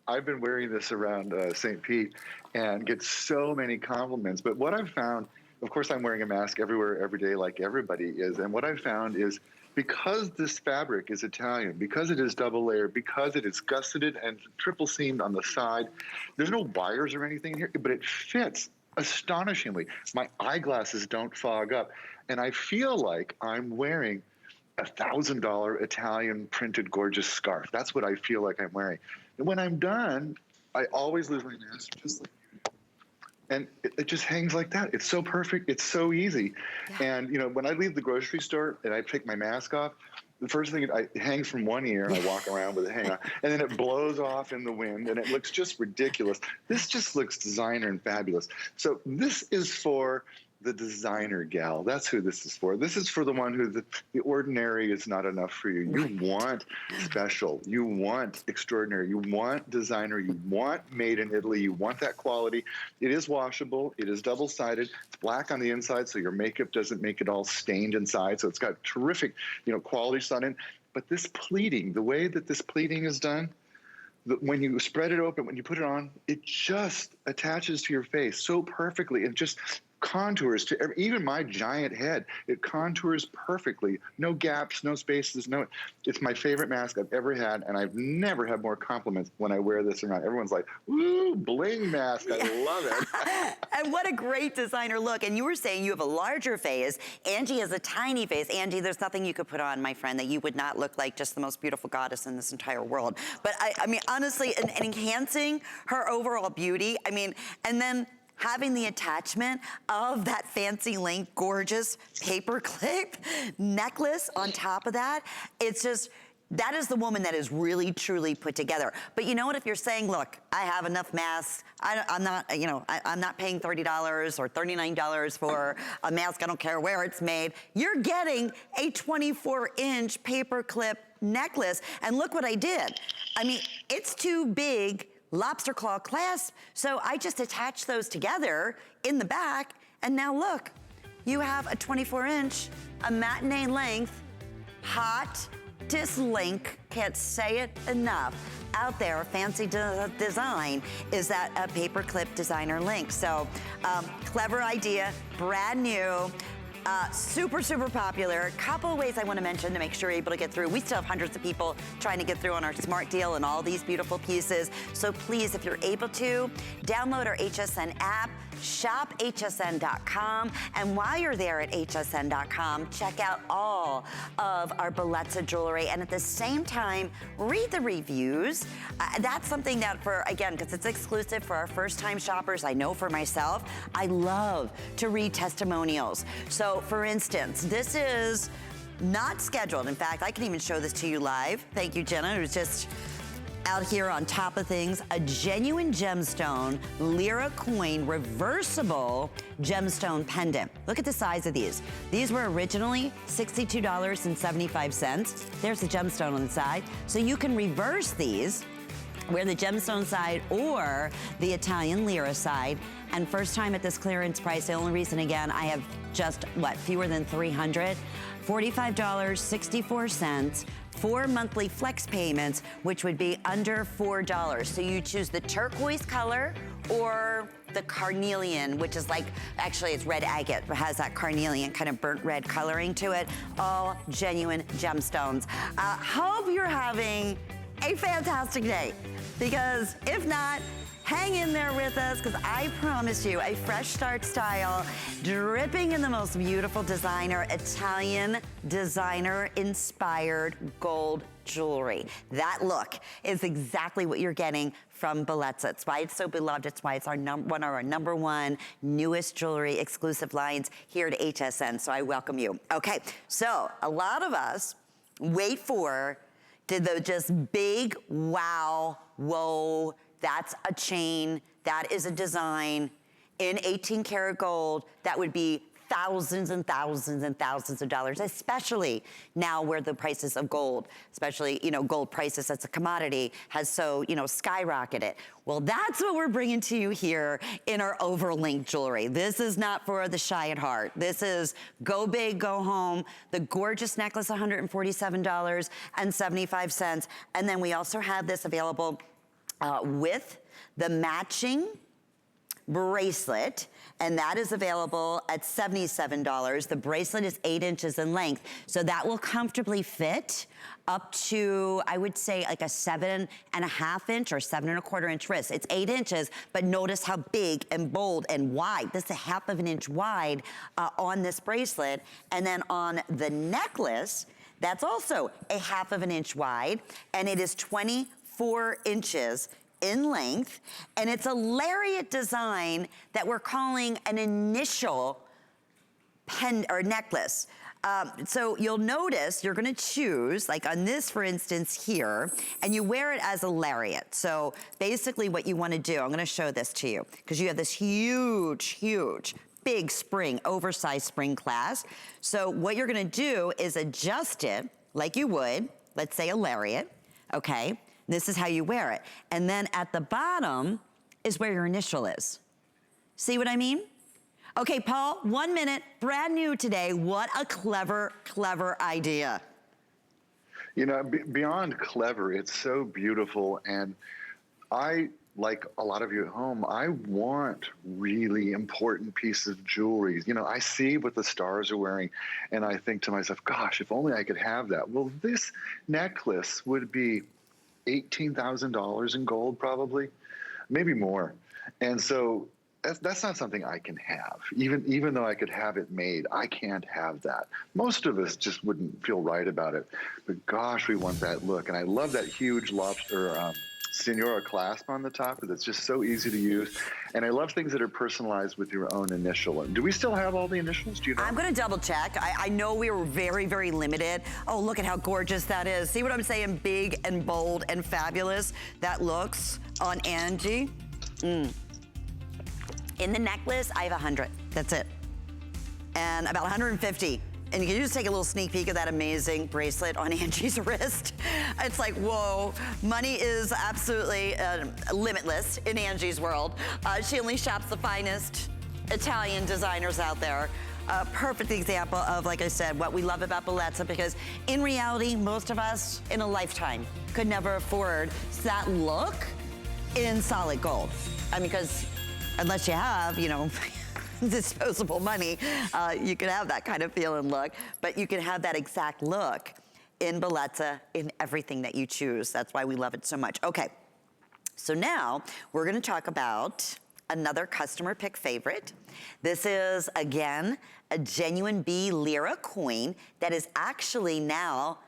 I've been wearing this around St. Pete and get so many compliments. But what I've found, of course, I'm wearing a mask everywhere, every day, like everybody is. And what I've found is because this fabric is Italian, because it is double layered, because it is gusseted and triple seamed on the side, there's no wires or anything here, but it fits astonishingly. My eyeglasses don't fog up, and I feel like I'm wearing a $1,000 Italian printed gorgeous scarf. That's what I feel like I'm wearing. And when I'm done, I always lose my mask, just like, and it just hangs like that. It's so perfect. It's so easy. Yeah. And you know, when I leave the grocery store and I take my mask off, the first thing, it hangs from one ear, and I walk around with it hanging on, and then it blows off in the wind, and it looks just ridiculous. This just looks designer and fabulous. So this is for the designer gal. That's who this is for. This is for the one who the ordinary is not enough for you. You want special. You want extraordinary. You want designer. You want made in Italy. You want that quality. It is washable. It is double-sided. It's black on the inside, so your makeup doesn't make it all stained inside. So it's got terrific, quality on it. But this pleating, the way that this pleating is done, when you spread it open, when you put it on, it just attaches to your face so perfectly. It just contours to even my giant head. It contours perfectly. No gaps, no spaces, no. It's my favorite mask I've ever had, and I've never had more compliments when I wear this around. Everyone's like, "Ooh, bling mask! I love it." And what a great designer look. And you were saying you have a larger face. Angie has a tiny face. Angie, there's nothing you could put on, my friend, that you would not look like just the most beautiful goddess in this entire world. But I mean, honestly, and enhancing her overall beauty. I mean, and then having the attachment of that fancy link, gorgeous paper clip necklace on top of that, it's just, that is the woman that is really, truly put together. But you know what? If you're saying, look, I have enough masks, I'm not, you know, I'm not paying $30 or $39 for a mask, I don't care where it's made. You're getting a 24-inch paperclip necklace. And look what I did. I mean, it's too big lobster claw clasp, so I just attached those together in the back, and now look, you have a 24-inch, a matinee length, hottest link, can't say it enough, out there, fancy design, is that a paperclip designer link. So, clever idea, brand new, super, super popular. A couple of ways I want to mention to make sure you're able to get through. We still have hundreds of people trying to get through on our smart deal and all these beautiful pieces. So please, if you're able to, download our HSN app, shop hsn.com, and while you're there at hsn.com, check out all of our Bellezza jewelry, and at the same time, read the reviews. That's something that, for, again, because it's exclusive for our first-time shoppers, I know for myself, I love to read testimonials. So, for instance, this is not scheduled. In fact, I can even show this to you live. Thank you, Jenna, who's just out here on top of things. A genuine gemstone lira coin reversible gemstone pendant. Look at the size of these. These were originally $62.75. There's the gemstone on the side. So you can reverse these, wear the gemstone side or the Italian lira side. And first time at this clearance price, the only reason, again, I have just, fewer than 300, $45.64, 4 monthly flex payments, which would be under $4. So you choose the turquoise color or the carnelian, which is like, actually it's red agate, but has that carnelian kind of burnt red coloring to it. All genuine gemstones. Hope you're having a fantastic day, because if not, hang in there with us, because I promise you a fresh start style, dripping in the most beautiful designer, Italian designer inspired gold jewelry. That look is exactly what you're getting from Bellezza. It's why it's so beloved. It's why it's one of our #1 newest jewelry exclusive lines here at HSN. So I welcome you. Okay, so a lot of us wait for the just big wow, whoa, that's a chain, that is a design in 18 karat gold that would be thousands and thousands and thousands of dollars, especially now where the prices of gold, especially, you know, gold prices as a commodity has so, you know, skyrocketed. Well, that's what we're bringing to you here in our overlink jewelry. This is not for the shy at heart. This is go big, go home. The gorgeous necklace, $147.75. And then we also have this available with the matching bracelet, and that is available at $77. The bracelet is 8 inches in length, so that will comfortably fit up to, I would say, like a 7.5 inch or 7.25 inch wrist. It's 8 inches, but notice how big and bold and wide. This is 1/2 inch wide on this bracelet, and then on the necklace, that's also 1/2 inch wide, and it is 24 inches in length, and it's a lariat design that we're calling an initial pen or necklace. So you'll notice you're gonna choose, like on this, for instance, here, and you wear it as a lariat. So basically what you wanna do, I'm gonna show this to you, because you have this huge, huge, big spring, oversized spring clasp. So what you're gonna do is adjust it like you would, let's say a lariat, okay? This is how you wear it. And then at the bottom is where your initial is. See what I mean? Okay, Paul, 1 minute, brand new today. What a clever, clever idea. You know, beyond clever, it's so beautiful. And I, like a lot of you at home, I want really important pieces of jewelry. You know, I see what the stars are wearing, and I think to myself, gosh, if only I could have that. Well, this necklace would be $18,000 in gold, probably, maybe more. And so that's not something I can have. Even though I could have it made, I can't have that. Most of us just wouldn't feel right about it. But gosh, we want that look. And I love that huge lobster, Senora clasp on the top because it's just so easy to use. And I love things that are personalized with your own initial. Do we still have all the initials? Do you know? I'm gonna double check. I know we were very, very limited. Oh, look at how gorgeous that is. See what I'm saying? Big and bold and fabulous. That looks on Angie. In the necklace, I have 100. That's it. And about 150. And you can just take a little sneak peek of that amazing bracelet on Angie's wrist. It's like, whoa, money is absolutely limitless in Angie's world. She only shops the finest Italian designers out there. A perfect example of, like I said, what we love about Bellezza, because in reality, most of us in a lifetime could never afford that look in solid gold. I mean, because unless you have, you know, disposable money, you can have that kind of feel and look, but you can have that exact look in Bellezza in everything that you choose. That's why we love it so much. Okay, so now we're gonna talk about another customer pick favorite. This is, again, a genuine B Lira coin that is actually now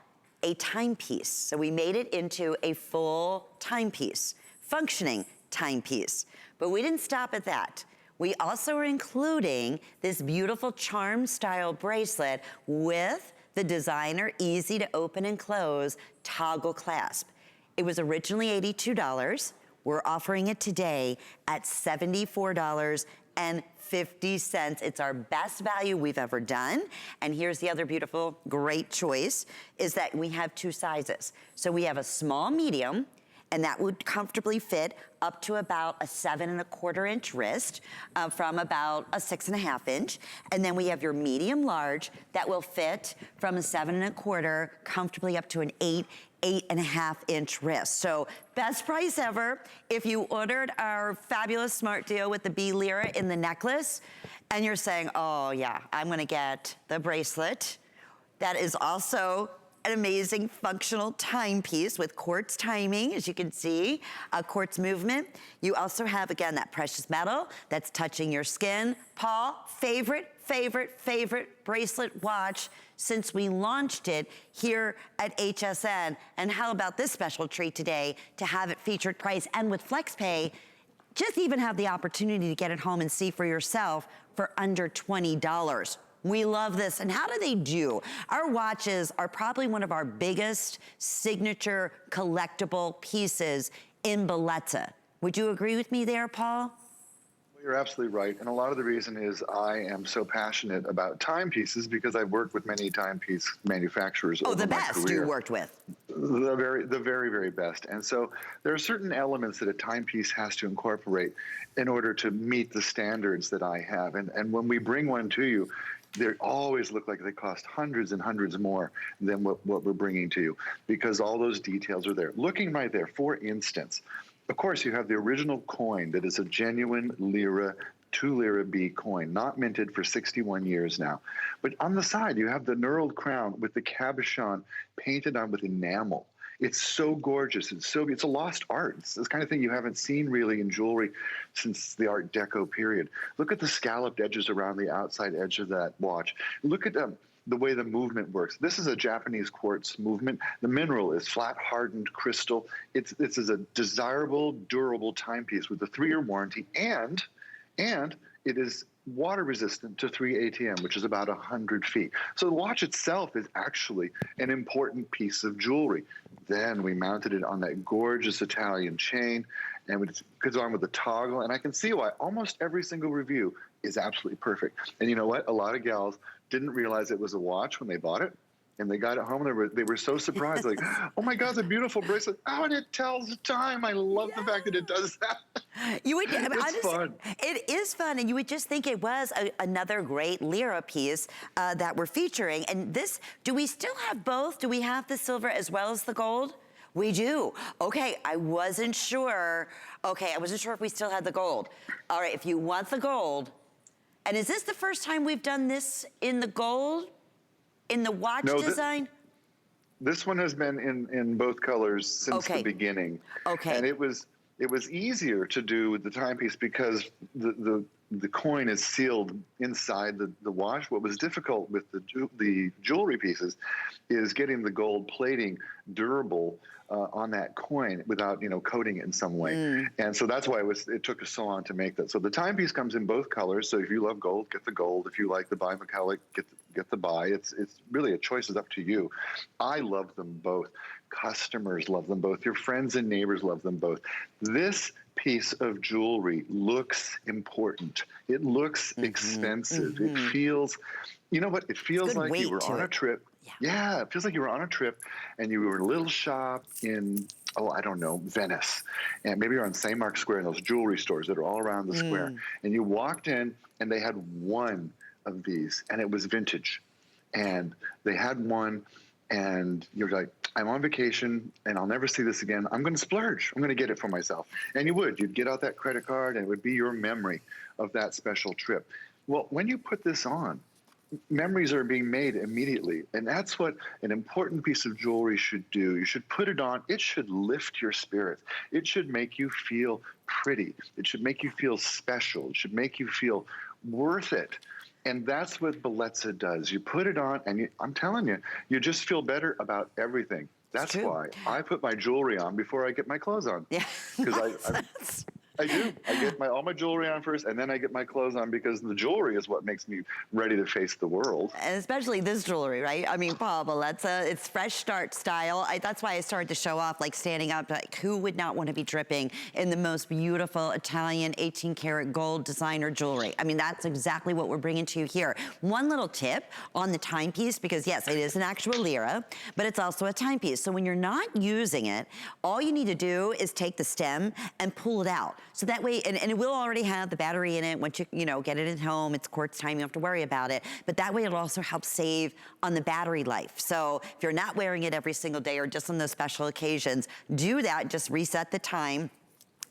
a timepiece. So we made it into a full timepiece, functioning timepiece. But we didn't stop at that. We also are including this beautiful charm style bracelet with the designer easy to open and close toggle clasp. It was originally $82. We're offering it today at $74.50. It's our best value we've ever done. And here's the other beautiful, great choice, is that we have two sizes. So we have a small medium, and that would comfortably fit up to about a 7¼ inch wrist from about a 6½ inch. And then we have your medium large that will fit from a 7¼ comfortably up to an 8½ inch wrist. So best price ever. If you ordered our fabulous smart deal with the B Lira in the necklace, and you're saying, oh yeah, I'm gonna get the bracelet, that is also an amazing functional timepiece with quartz timing, as you can see, quartz movement. You also have, again, that precious metal that's touching your skin. Paul, favorite bracelet watch since we launched it here at HSN. And how about this special treat today to have it featured price and with FlexPay, just even have the opportunity to get it home and see for yourself for under $20. We love this. And how do they do? Our watches are probably one of our biggest signature collectible pieces in Bellezza. Would you agree with me there, Paul? You're absolutely right. And a lot of the reason is I am so passionate about timepieces because I've worked with many timepiece manufacturers over my career. Oh, the best you worked with. The very best. And so there are certain elements that a timepiece has to incorporate in order to meet the standards that I have. And when we bring one to you, they always look like they cost hundreds and hundreds more than what we're bringing to you because all those details are there. Looking right there, for instance, of course, you have the original coin that is a genuine Lira, 2 Lira B coin, not minted for 61 years now. But on the side, you have the knurled crown with the cabochon painted on with enamel. It's so gorgeous. It's a lost art. It's this kind of thing you haven't seen really in jewelry since the Art Deco period. Look at the scalloped edges around the outside edge of that watch. Look at the way the movement works. This is a Japanese quartz movement. The mineral is flat hardened crystal. This is a desirable, durable timepiece with a 3-year warranty, and it is water resistant to 3 ATM, which is about 100 feet. So the watch itself is actually an important piece of jewelry. Then we mounted it on that gorgeous Italian chain, and it goes on with a toggle. And I can see why almost every single review is absolutely perfect. And you know what? A lot of gals didn't realize it was a watch when they bought it. And they got it home and they were so surprised, like, oh my God, it's a beautiful bracelet. Oh, and it tells the time. I love the fact that it does that. You would, it's fun. It is fun, and you would just think it was another great Lira piece that we're featuring. And this, do we still have both? Do we have the silver as well as the gold? We do. Okay, I wasn't sure. Okay, I wasn't sure if we still had the gold. All right, if you want the gold, and is this the first time we've done this in the gold? In the watch design? This one has been in both colors since the beginning. Okay. And it was easier to do with the timepiece because the the coin is sealed inside the watch. What was difficult with the jewelry pieces is getting the gold plating durable on that coin without, coating it in some way. And so that's why it took us so long to make that. So the timepiece comes in both colors. So if you love gold, get the gold. If you like the bimetallic, get the bi. It's really a choice is up to you. I love them both. Customers love them both. Your friends and neighbors love them both. This piece of jewelry looks important. It looks expensive. It feels, you know what? It feels like you were on a trip. Yeah, it feels like you were on a trip and you were in a little shop in, I don't know, Venice. And maybe you're on St. Mark's Square in those jewelry stores that are all around the square. And you walked in and they had one of these and it was vintage. And they had one and you're like, I'm on vacation and I'll never see this again. I'm going to splurge. I'm going to get it for myself. And you'd get out that credit card and it would be your memory of that special trip. Well, when you put this on, memories are being made immediately. And that's what an important piece of jewelry should do. You should put it on. It should lift your spirits. It should make you feel pretty. It should make you feel special. It should make you feel worth it. And that's what Bellezza does. You put it on, and I'm telling you, you just feel better about everything. That's why I put my jewelry on before I get my clothes on. Yeah, because I do. I get all my jewelry on first, and then I get my clothes on because the jewelry is what makes me ready to face the world. And especially this jewelry, right? I mean, Paul, Bellezza, it's fresh start style. That's why I started to show off, like standing up, like who would not want to be dripping in the most beautiful Italian 18 karat gold designer jewelry? I mean, that's exactly what we're bringing to you here. One little tip on the timepiece, because yes, it is an actual lira, but it's also a timepiece. So when you're not using it, all you need to do is take the stem and pull it out. So that way, and it will already have the battery in it. Once you get it at home, it's quartz time, you don't have to worry about it. But that way it'll also help save on the battery life. So if you're not wearing it every single day or just on those special occasions, do that, just reset the time.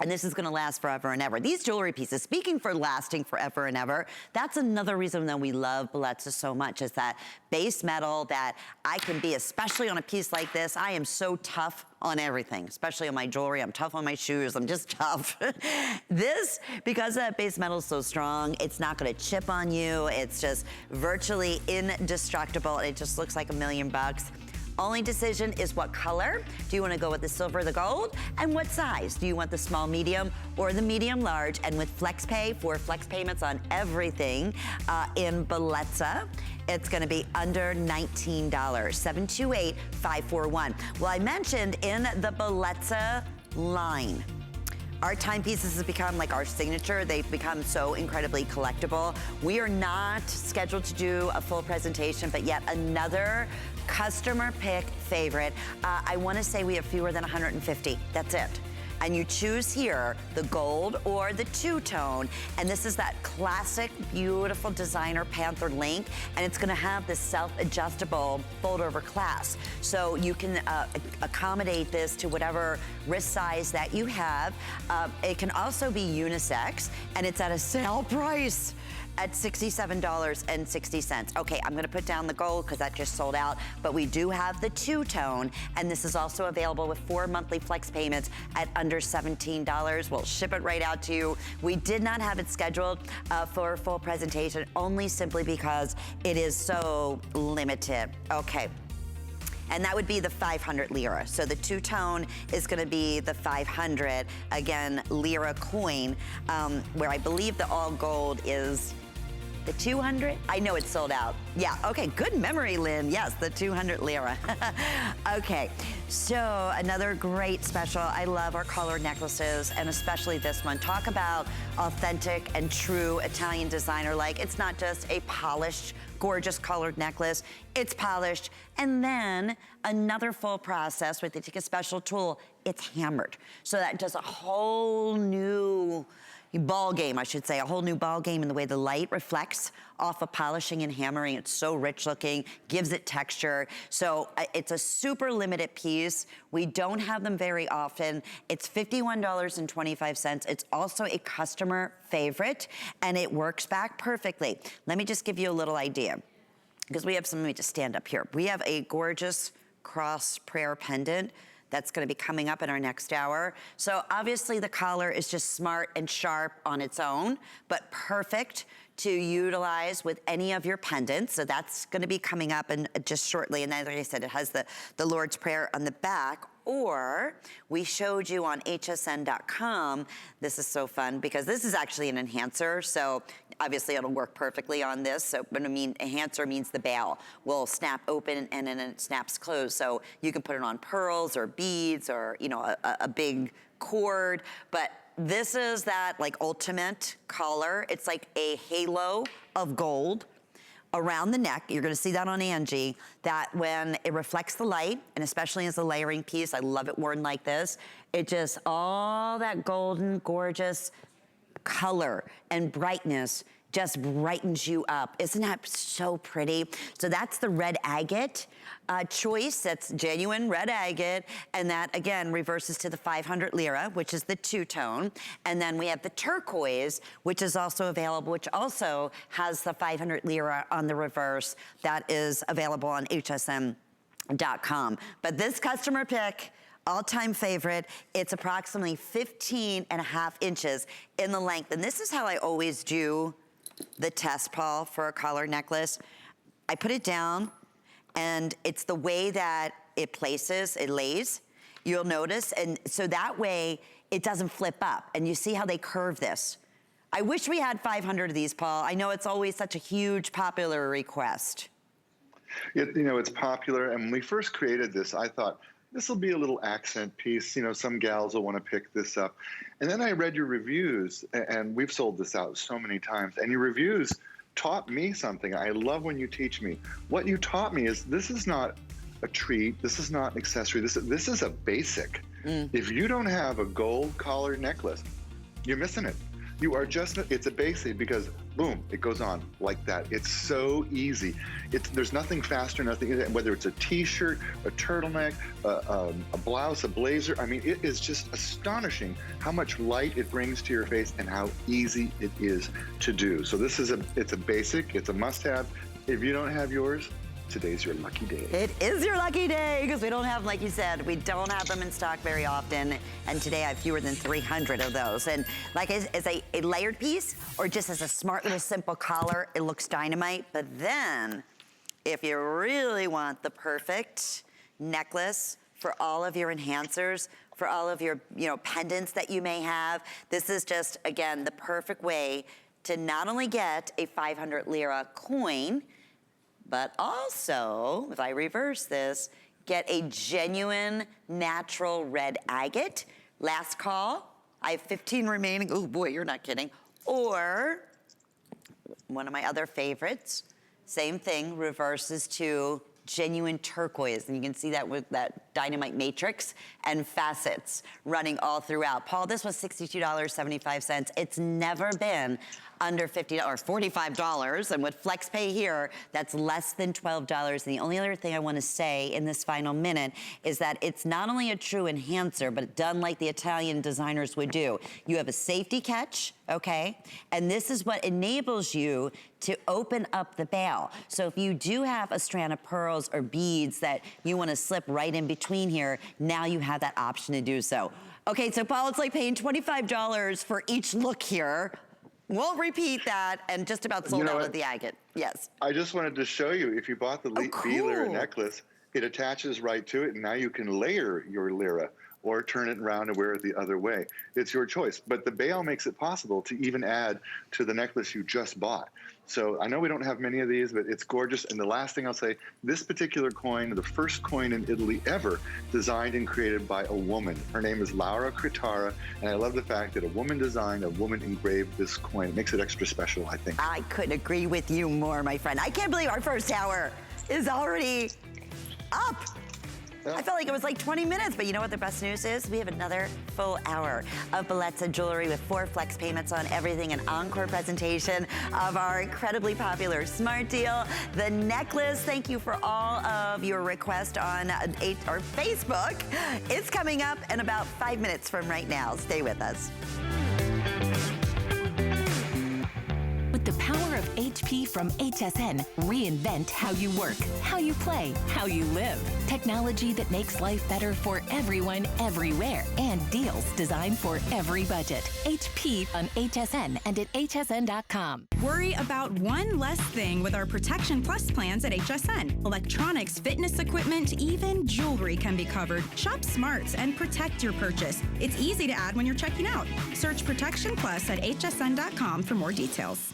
And this is gonna last forever and ever. These jewelry pieces, speaking for lasting forever and ever, that's another reason that we love Bellezza so much, is that base metal that I can be, especially on a piece like this. I am so tough on everything, especially on my jewelry. I'm tough on my shoes, I'm just tough. This, because that base metal is so strong, it's not gonna chip on you. It's just virtually indestructible. It just looks like $1,000,000. Only decision is what color. Do you want to go with the silver, the gold? And what size? Do you want the small, medium, or the medium large? And with FlexPay, for flex payments on everything in Bellezza, it's going to be under $19. 728-541. Well, I mentioned in the Bellezza line, our timepieces have become like our signature. They've become so incredibly collectible. We are not scheduled to do a full presentation, but yet another customer pick favorite. I want to say we have fewer than 150. That's it. And you choose here the gold or the two-tone, and this is that classic, beautiful designer panther link, and it's gonna have this self-adjustable fold-over clasp. So you can accommodate this to whatever wrist size that you have. It can also be unisex, and it's at a sale price at $67.60. Okay, I'm gonna put down the gold because that just sold out, but we do have the two-tone, and this is also available with 4 monthly flex payments at under $17. We'll ship it right out to you. We did not have it scheduled for a full presentation, only simply because it is so limited. Okay. And that would be the 500 lira. So the two-tone is gonna be the 500, again, lira coin, where I believe the all gold is the 200? I know it's sold out. Yeah, okay, good memory, Lynn. Yes, the 200 lira. Okay, so another great special. I love our colored necklaces, and especially this one. Talk about authentic and true Italian designer. Like, it's not just a polished, gorgeous colored necklace. It's polished, and then another full process where they take a special tool. It's hammered. So that does a whole new ball game, I should say, a whole new ball game in the way the light reflects off of polishing and hammering. It's so rich looking, gives it texture. So it's a super limited piece. We don't have them very often. It's $51.25. It's also a customer favorite, and it works back perfectly. Let me just give you a little idea, because we have some, let me just stand up here. We have a gorgeous cross prayer pendant that's gonna be coming up in our next hour. So obviously the collar is just smart and sharp on its own, but perfect to utilize with any of your pendants. So that's gonna be coming up in just shortly. And then, like I said, it has the Lord's Prayer on the back. Or we showed you on hsn.com, this is so fun because this is actually an enhancer. So obviously it'll work perfectly on this. So, but I mean, enhancer means the bail will snap open and then it snaps closed. So you can put it on pearls or beads or, you know, a big cord. But this is that like ultimate color. It's like a halo of gold around the neck. You're gonna see that on Angie, that when it reflects the light, and especially as a layering piece, I love it worn like this, it just, all that golden, gorgeous color and brightness just brightens you up. Isn't that so pretty? So that's the red agate choice. That's genuine red agate. And that, again, reverses to the 500 lira, which is the two-tone. And then we have the turquoise, which is also available, which also has the 500 lira on the reverse. That is available on hsn.com. But this customer pick, all-time favorite, it's approximately 15.5 inches in the length. And this is how I always do the test, Paul, for a collar necklace. I put it down, and it's the way that it places, it lays, you'll notice. And so that way, it doesn't flip up. And you see how they curve this. I wish we had 500 of these, Paul. I know it's always such a huge, popular request. You know, it's popular. And when we first created this, I thought, this will be a little accent piece. You know, some gals will want to pick this up. And then I read your reviews, and we've sold this out so many times. And your reviews taught me something. I love when you teach me. What you taught me is this is not a treat. This is not an accessory. This is a basic. If you don't have a gold collar necklace, you're missing it. You are just, it's a basic because boom, it goes on like that. It's so easy. There's nothing faster, nothing, whether it's a t-shirt, a turtleneck, a blouse, a blazer. I mean, it is just astonishing how much light it brings to your face and how easy it is to do. So this is it's a basic, it's a must-have. If you don't have yours, today's your lucky day. It is your lucky day because we don't have, like you said, we don't have them in stock very often. And today I have fewer than 300 of those. And like as a layered piece or just as a smart little simple collar, it looks dynamite. But then if you really want the perfect necklace for all of your enhancers, for all of your pendants that you may have, this is just, again, the perfect way to not only get a 500 lira coin, but also, if I reverse this, get a genuine natural red agate. Last call, I have 15 remaining. Oh boy, you're not kidding. Or one of my other favorites, same thing, reverses to genuine turquoise. And you can see that with that dynamite matrix and facets running all throughout. Paul, this was $62.75. It's never been under $50 or $45, and with FlexPay here, that's less than $12. And the only other thing I want to say in this final minute is that it's not only a true enhancer, but done like the Italian designers would do. You have a safety catch, okay? And this is what enables you to open up the bail. So if you do have a strand of pearls or beads that you want to slip right in between here, now you have that option to do so. Okay, so Paul, it's like paying $25 for each look here. Won't repeat that, and just about sold out of the agate. Yes. I just wanted to show you, if you bought the V-Lira necklace, it attaches right to it, and now you can layer your lira or turn it around and wear it the other way. It's your choice. But the bail makes it possible to even add to the necklace you just bought. So I know we don't have many of these, but it's gorgeous. And the last thing I'll say, this particular coin, the first coin in Italy ever, designed and created by a woman. Her name is Laura Critara, and I love the fact that a woman designed, a woman engraved this coin. It makes it extra special, I think. I couldn't agree with you more, my friend. I can't believe our first hour is already up. I felt like it was like 20 minutes, but you know what the best news is? We have another full hour of Bellezza jewelry with 4 flex payments on everything, an encore presentation of our incredibly popular Smart Deal. The necklace, thank you for all of your requests on our Facebook. It's coming up in about 5 minutes from right now. Stay with us. With the power of HP from HSN reinvent how you work, how you play, how you live. Technology that makes life better for everyone, everywhere, and deals designed for every budget. HP on HSN and at hsn.com. Worry about one less thing with our Protection Plus plans at HSN. Electronics, fitness equipment, even jewelry can be covered. Shop smart and protect your purchase. It's easy to add when you're checking out. Search Protection Plus at hsn.com for more details.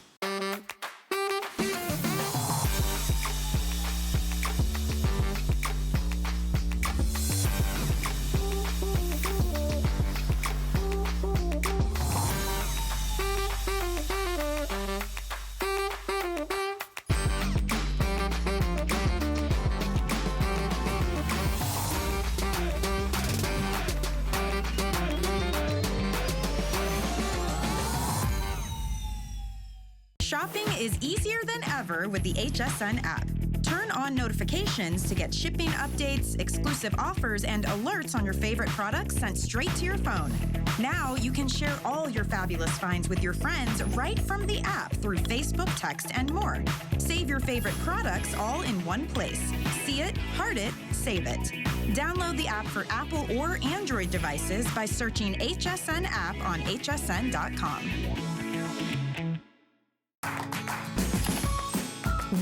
Shopping is easier than ever with the HSN app. Turn on notifications to get shipping updates, exclusive offers, and alerts on your favorite products sent straight to your phone. Now you can share all your fabulous finds with your friends right from the app through Facebook, text, and more. Save your favorite products all in one place. See it, heart it, save it. Download the app for Apple or Android devices by searching HSN app on hsn.com.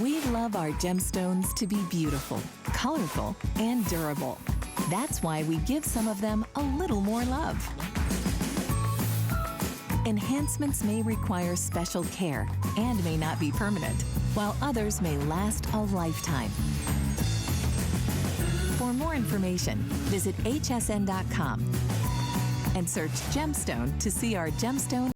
We love our gemstones to be beautiful, colorful, and durable. That's why we give some of them a little more love. Enhancements may require special care and may not be permanent, while others may last a lifetime. For more information, visit hsn.com and search gemstone to see our gemstone